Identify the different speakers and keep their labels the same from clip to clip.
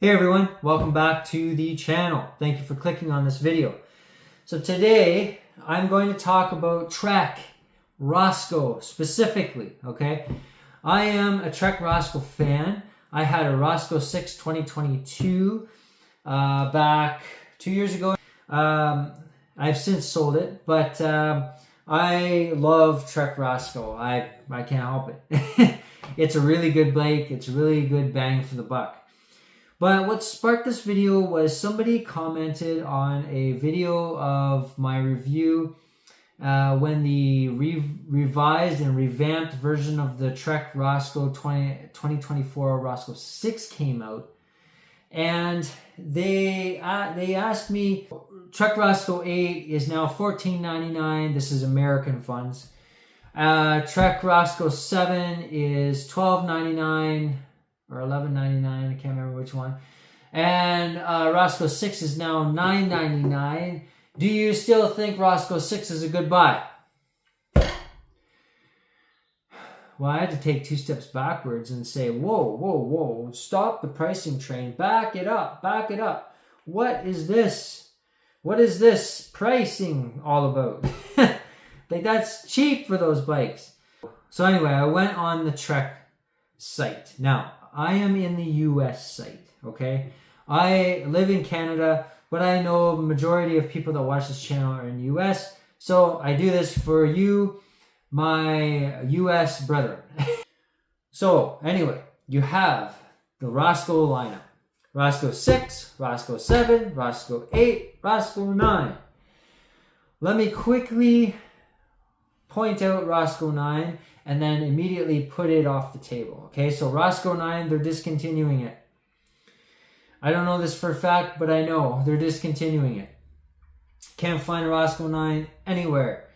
Speaker 1: Hey everyone, welcome back to the channel. Thank you for clicking on this video. So today I'm going to talk about Trek Roscoe specifically, okay? I am a Trek Roscoe fan. I had a Roscoe 6 2022 back 2 years ago. I've since sold it, but I love Trek Roscoe. I can't help it. It's a really good bike. It's a really good bang for the buck. But what sparked this video was somebody commented on a video of my review when the revised and revamped version of the Trek Roscoe 2024 Roscoe 6 came out. And they asked me, Trek Roscoe 8 is now $14.99. This is American funds. Trek Roscoe 7 is $12.99. Or $11.99, I can't remember which one. And Roscoe 6 is now $9.99. Do you still think Roscoe 6 is a good buy? Well, I had to take 2 steps backwards and say, whoa, stop the pricing train. Back it up. What is this? What is this pricing all about? Like, that's cheap for those bikes. So anyway, I went on the Trek site. Now, I am in the US site, okay? I live in Canada, but I know the majority of people that watch this channel are in the US, so I do this for you, my US brethren. So, anyway, you have the Roscoe lineup. Roscoe 6, Roscoe 7, Roscoe 8, Roscoe 9. Let me quickly point out Roscoe 9 and then immediately put it off the table. Okay, so Roscoe 9, they're discontinuing it. I don't know this for a fact, but I know they're discontinuing it. Can't find a Roscoe 9 anywhere.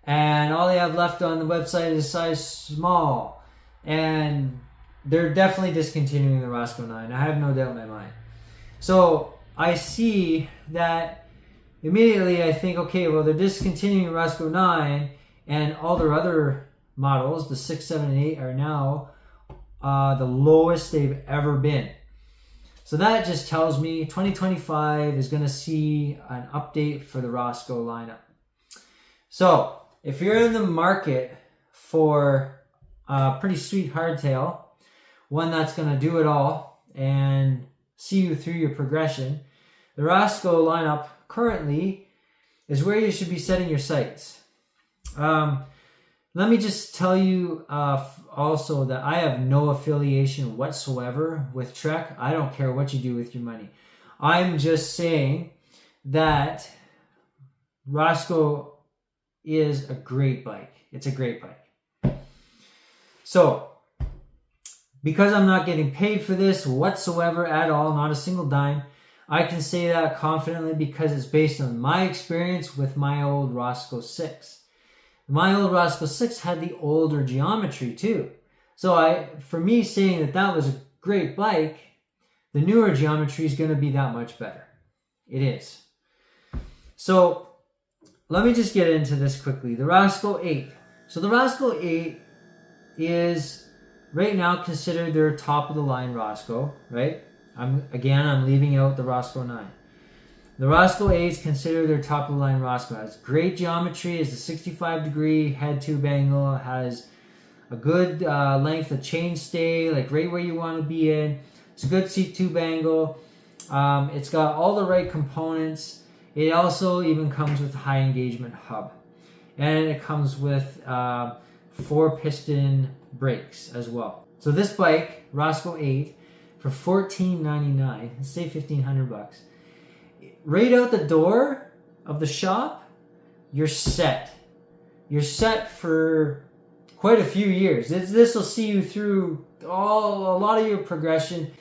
Speaker 1: And all they have left on the website is size small. And they're definitely discontinuing the Roscoe 9. I have no doubt in my mind. So I see that immediately I think, okay, well, they're discontinuing Roscoe 9 and all their other models, the 6, 7, and 8, are now the lowest they've ever been. So that just tells me 2025 is going to see an update for the Roscoe lineup. So if you're in the market for a pretty sweet hardtail, one that's going to do it all and see you through your progression, the Roscoe lineup currently is where you should be setting your sights. Let me just tell you also that I have no affiliation whatsoever with Trek. I don't care what you do with your money. I'm just saying that Roscoe is a great bike. It's a great bike. So, because I'm not getting paid for this whatsoever at all, not a single dime, I can say that confidently because it's based on my experience with my old Roscoe 6. My old Roscoe 6 had the older geometry too. So for me saying that that was a great bike, the newer geometry is going to be that much better. It is. So let me just get into this quickly. The Roscoe 8. So the Roscoe 8 is right now considered their top of the line Roscoe, right? I'm leaving out the Roscoe 9. The Roscoe 8 is considered their top-of-the-line Roscoe. It has great geometry, it's a 65-degree head tube angle, it has a good length of chain stay, like right where you want to be in. It's a good seat tube angle. It's got all the right components. It also even comes with a high engagement hub. And it comes with 4-piston brakes as well. So this bike, Roscoe 8, for $14.99, say $1,500. Right out the door of the shop, you're set. You're set for quite a few years. This will see you through a lot of your progression.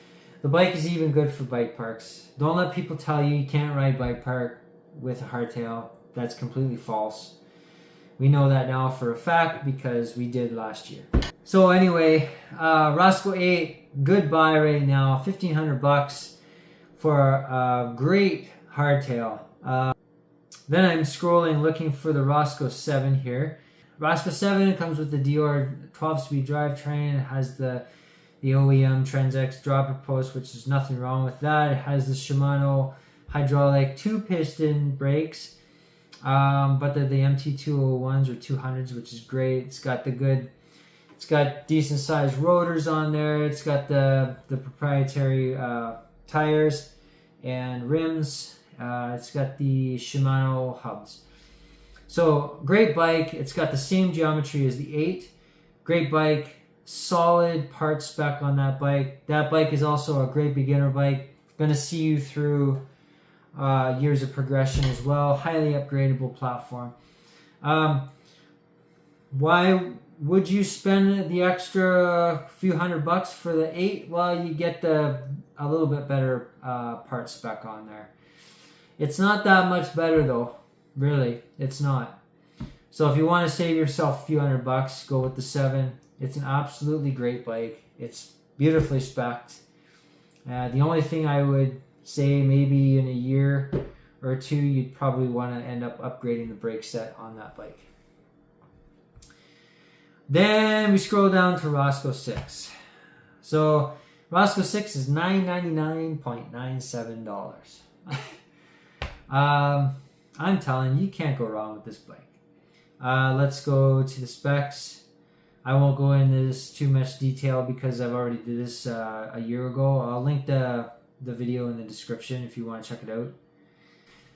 Speaker 1: The bike is even good for bike parks. Don't let people tell you you can't ride bike park with a hardtail. That's completely false. We know that now for a fact because we did last year. So anyway, Roscoe 8, good buy right now, $1,500 for a great hardtail. Then I'm scrolling looking for the Roscoe 7 here. Roscoe 7 comes with the Dior 12-speed drivetrain. It has the the OEM Trans-X dropper post, which is nothing wrong with that. It has the Shimano hydraulic 2-piston brakes, but they're the MT201s or 200s, which is great. It's got decent sized rotors on there. It's got the proprietary tires and rims. It's got the Shimano hubs. So great bike. It's got the same geometry as the 8. Great bike. Solid part spec on that bike. That bike is also a great beginner bike. Going to see you through years of progression as well. Highly upgradable platform. Why would you spend the extra few $100 for the 8? Well, you get a little bit better part spec on there. It's not that much better though. Really, it's not. So if you want to save yourself a few $100, go with the 7. It's an absolutely great bike. It's beautifully spec'd. The only thing I would say, maybe in a year or two, you'd probably want to end up upgrading the brake set on that bike. Then we scroll down to Roscoe 6. So Roscoe 6 is $999.97. I'm telling you, you can't go wrong with this bike. Let's go to the specs. I won't go into this too much detail because I've already did this a year ago. I'll link the video in the description if you want to check it out.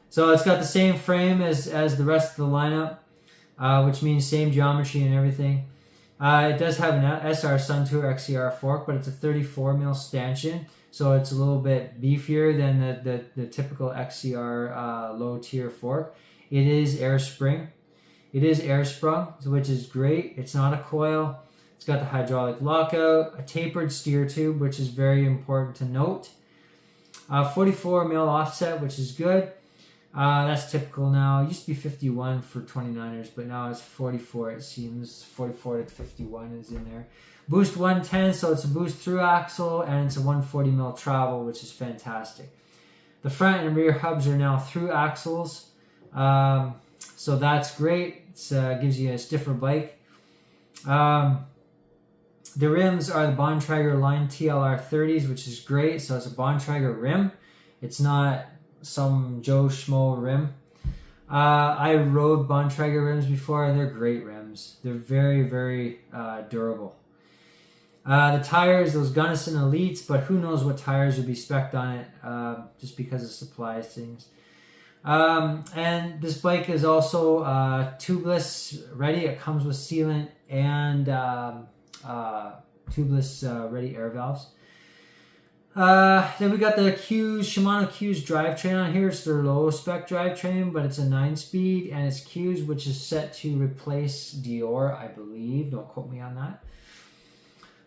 Speaker 1: So it's got the same frame as the rest of the lineup, which means same geometry and everything. It does have an SR Suntour XCR fork, but it's a 34mm stanchion, so it's a little bit beefier than the typical XCR low tier fork. It is air sprung, which is great. It's not a coil. It's got the hydraulic lockout, a tapered steer tube, which is very important to note. 44mm offset, which is good. That's typical now. It used to be 51 for 29ers, but now it's 44. It seems 44 to 51 is in there. Boost 110, so it's a boost through axle, and it's a 140mm travel, which is fantastic. The front and rear hubs are now through axles, so that's great. It gives you a stiffer bike. The rims are the Bontrager Line TLR 30s, which is great. So it's a Bontrager rim. It's not some Joe Schmo rim. I rode Bontrager rims before, and they're great rims. They're very, very durable. The tires, those Gunnison Elites, but who knows what tires would be spec'd on it, just because it supplies things. And this bike is also tubeless ready. It comes with sealant and tubeless ready air valves. Then we got the Shimano Q's drivetrain on here. It's their low spec drivetrain, but it's a 9-speed, and it's Q's, which is set to replace Dior, I believe. Don't quote me on that.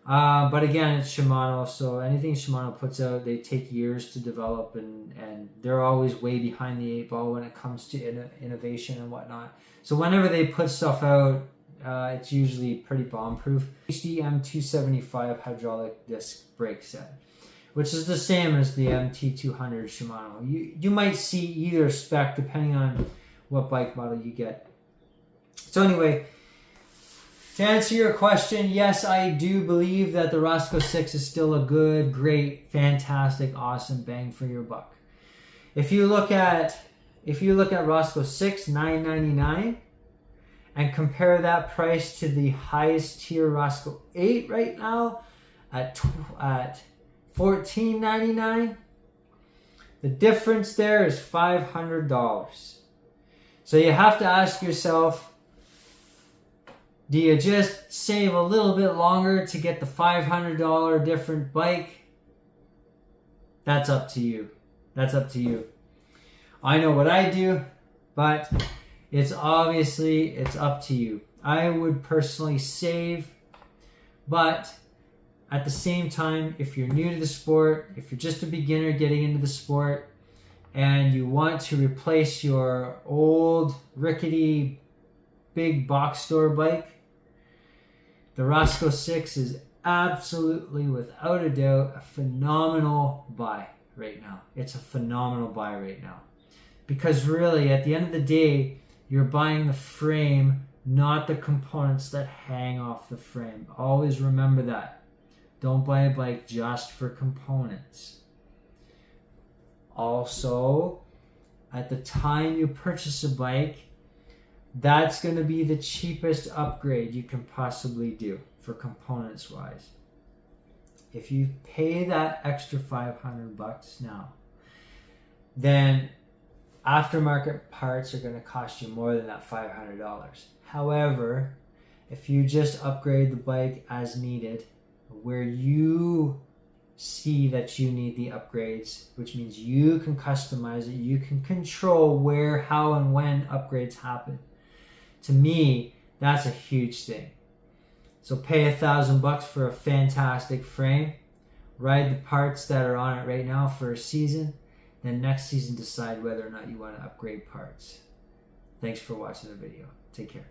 Speaker 1: But again, it's Shimano, so anything Shimano puts out, they take years to develop, and they're always way behind the 8 ball when it comes to innovation and whatnot. So whenever they put stuff out, it's usually pretty bomb-proof. HDM 275 hydraulic disc brake set, which is the same as the MT200 Shimano. You might see either spec depending on what bike model you get. So anyway, to answer your question, yes, I do believe that the Roscoe 6 is still a good, great, fantastic, awesome bang for your buck. If you look at Roscoe 6, $999, and compare that price to the highest tier Roscoe 8 right now at $14.99, the difference there is $500. So you have to ask yourself, do you just save a little bit longer to get the $500 different bike? That's up to you. That's up to you. I know what I do, but it's up to you. I would personally save, but at the same time, if you're new to the sport, if you're just a beginner getting into the sport, and you want to replace your old rickety big box store bike, the Roscoe 6 is absolutely, without a doubt, a phenomenal buy right now. It's a phenomenal buy right now. Because really, at the end of the day, you're buying the frame, not the components that hang off the frame. Always remember that. Don't buy a bike just for components. Also, at the time you purchase a bike, that's going to be the cheapest upgrade you can possibly do for components wise. If you pay that extra $500 now, then aftermarket parts are going to cost you more than that $500. However, if you just upgrade the bike as needed, where you see that you need the upgrades, which means you can customize it, you can control where, how, and when upgrades happen. To me, that's a huge thing. So pay $1,000 for a fantastic frame, ride the parts that are on it right now for a season, then next season decide whether or not you want to upgrade parts. Thanks for watching the video. Take care.